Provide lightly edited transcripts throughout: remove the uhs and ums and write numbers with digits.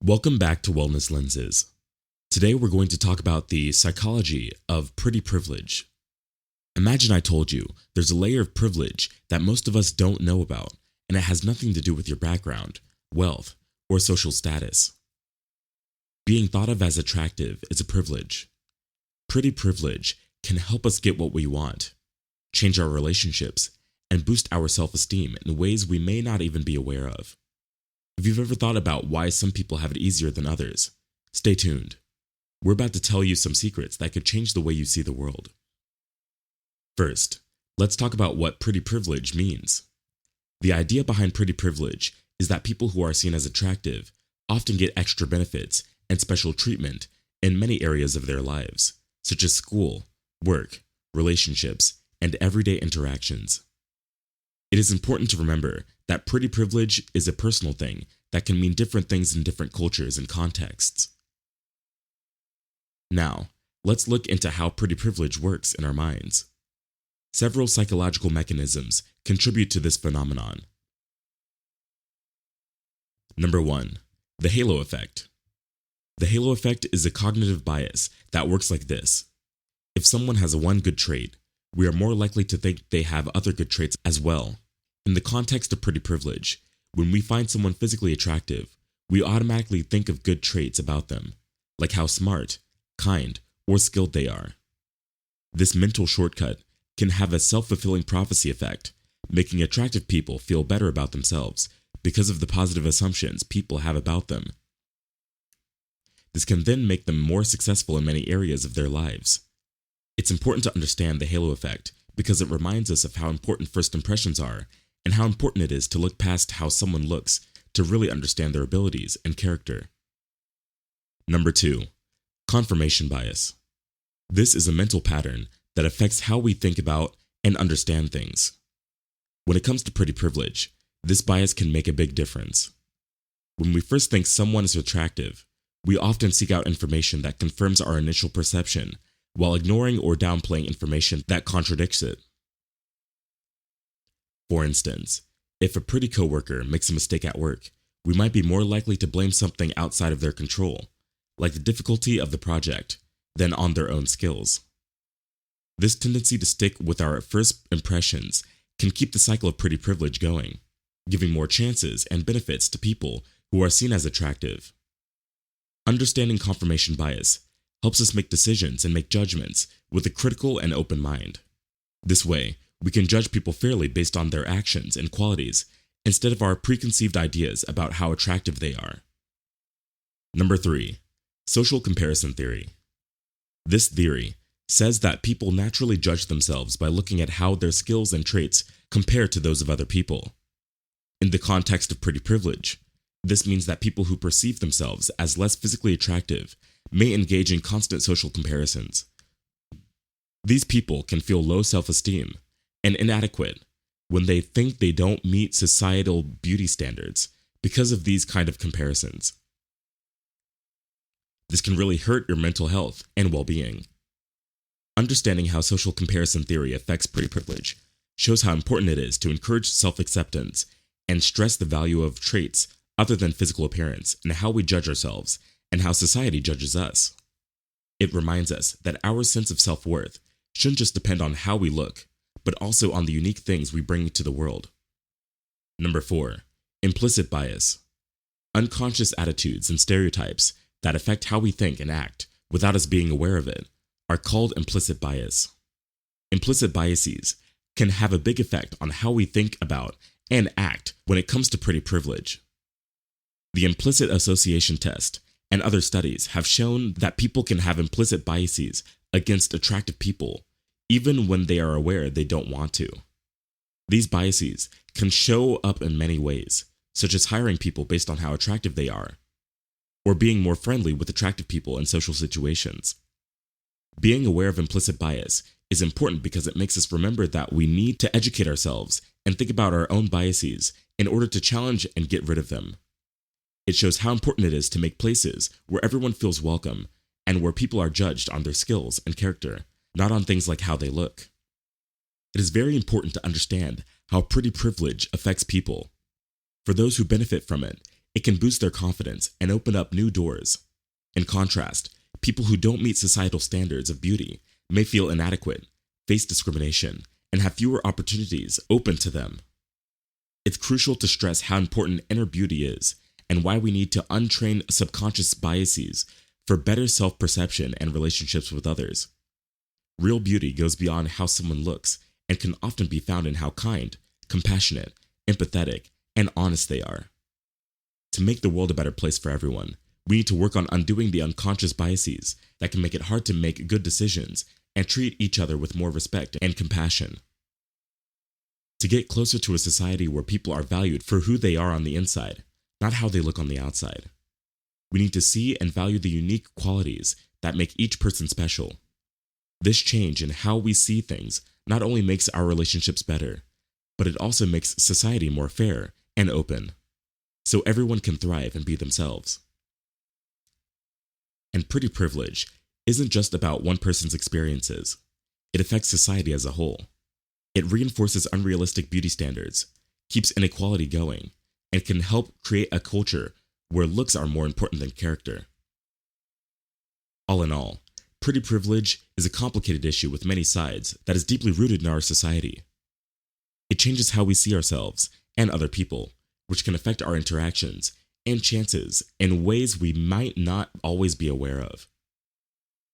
Welcome back to Wellness Lenses. Today we're going to talk about the psychology of pretty privilege. Imagine I told you there's a layer of privilege that most of us don't know about, and it has nothing to do with your background, wealth, or social status. Being thought of as attractive is a privilege. Pretty privilege can help us get what we want, change our relationships, and boost our self-esteem in ways we may not even be aware of. If you've ever thought about why some people have it easier than others, stay tuned. We're about to tell you some secrets that could change the way you see the world. First, let's talk about what pretty privilege means. The idea behind pretty privilege is that people who are seen as attractive often get extra benefits and special treatment in many areas of their lives, such as school, work, relationships, and everyday interactions. It is important to remember that pretty privilege is a personal thing that can mean different things in different cultures and contexts. Now, let's look into how pretty privilege works in our minds. Several psychological mechanisms contribute to this phenomenon. Number 1. The halo effect. The halo effect is a cognitive bias that works like this. If someone has one good trait, we are more likely to think they have other good traits as well. In the context of pretty privilege, when we find someone physically attractive, we automatically think of good traits about them, like how smart, kind, or skilled they are. This mental shortcut can have a self-fulfilling prophecy effect, making attractive people feel better about themselves because of the positive assumptions people have about them. This can then make them more successful in many areas of their lives. It's important to understand the halo effect because it reminds us of how important first impressions are and how important it is to look past how someone looks to really understand their abilities and character. Number 2. Confirmation bias. This is a mental pattern that affects how we think about and understand things. When it comes to pretty privilege, this bias can make a big difference. When we first think someone is attractive, we often seek out information that confirms our initial perception, while ignoring or downplaying information that contradicts it. For instance, if a pretty coworker makes a mistake at work, we might be more likely to blame something outside of their control, like the difficulty of the project, than on their own skills. This tendency to stick with our first impressions can keep the cycle of pretty privilege going, giving more chances and benefits to people who are seen as attractive. Understanding confirmation bias helps us make decisions and make judgments with a critical and open mind. This way, we can judge people fairly based on their actions and qualities instead of our preconceived ideas about how attractive they are. Number 3. Social comparison theory. This theory says that people naturally judge themselves by looking at how their skills and traits compare to those of other people. In the context of pretty privilege, this means that people who perceive themselves as less physically attractive may engage in constant social comparisons. These people can feel low self-esteem and inadequate when they think they don't meet societal beauty standards because of these kind of comparisons. This can really hurt your mental health and well-being. Understanding how social comparison theory affects pretty privilege shows how important it is to encourage self-acceptance and stress the value of traits other than physical appearance and how we judge ourselves and how society judges us. It reminds us that our sense of self-worth shouldn't just depend on how we look, but also on the unique things we bring to the world. Number 4. Implicit bias. Unconscious attitudes and stereotypes that affect how we think and act without us being aware of it are called implicit bias. Implicit biases can have a big effect on how we think about and act when it comes to pretty privilege. The implicit association test and other studies have shown that people can have implicit biases against attractive people even when they are aware they don't want to. These biases can show up in many ways, such as hiring people based on how attractive they are, or being more friendly with attractive people in social situations. Being aware of implicit bias is important because it makes us remember that we need to educate ourselves and think about our own biases in order to challenge and get rid of them. It shows how important it is to make places where everyone feels welcome and where people are judged on their skills and character, not on things like how they look. It is very important to understand how pretty privilege affects people. For those who benefit from it, It can boost their confidence and open up new doors. In contrast, people who don't meet societal standards of beauty may feel inadequate, face discrimination, and have fewer opportunities open to them. It's crucial to stress how important inner beauty is and why we need to untrain subconscious biases for better self-perception and relationships with others. Real beauty goes beyond how someone looks and can often be found in how kind, compassionate, empathetic, and honest they are. To make the world a better place for everyone, we need to work on undoing the unconscious biases that can make it hard to make good decisions and treat each other with more respect and compassion. To get closer to a society where people are valued for who they are on the inside, not how they look on the outside. We need to see and value the unique qualities that make each person special. This change in how we see things not only makes our relationships better, but it also makes society more fair and open, so everyone can thrive and be themselves. And pretty privilege isn't just about one person's experiences. It affects society as a whole. It reinforces unrealistic beauty standards, keeps inequality going, and can help create a culture where looks are more important than character. All in all, pretty privilege is a complicated issue with many sides that is deeply rooted in our society. It changes how we see ourselves and other people, which can affect our interactions and chances in ways we might not always be aware of.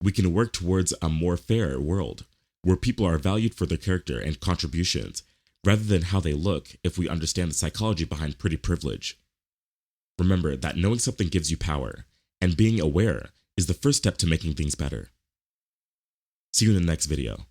We can work towards a more fair world, where people are valued for their character and contributions, rather than how they look if we understand the psychology behind pretty privilege. Remember that knowing something gives you power, and being aware is the first step to making things better. See you in the next video.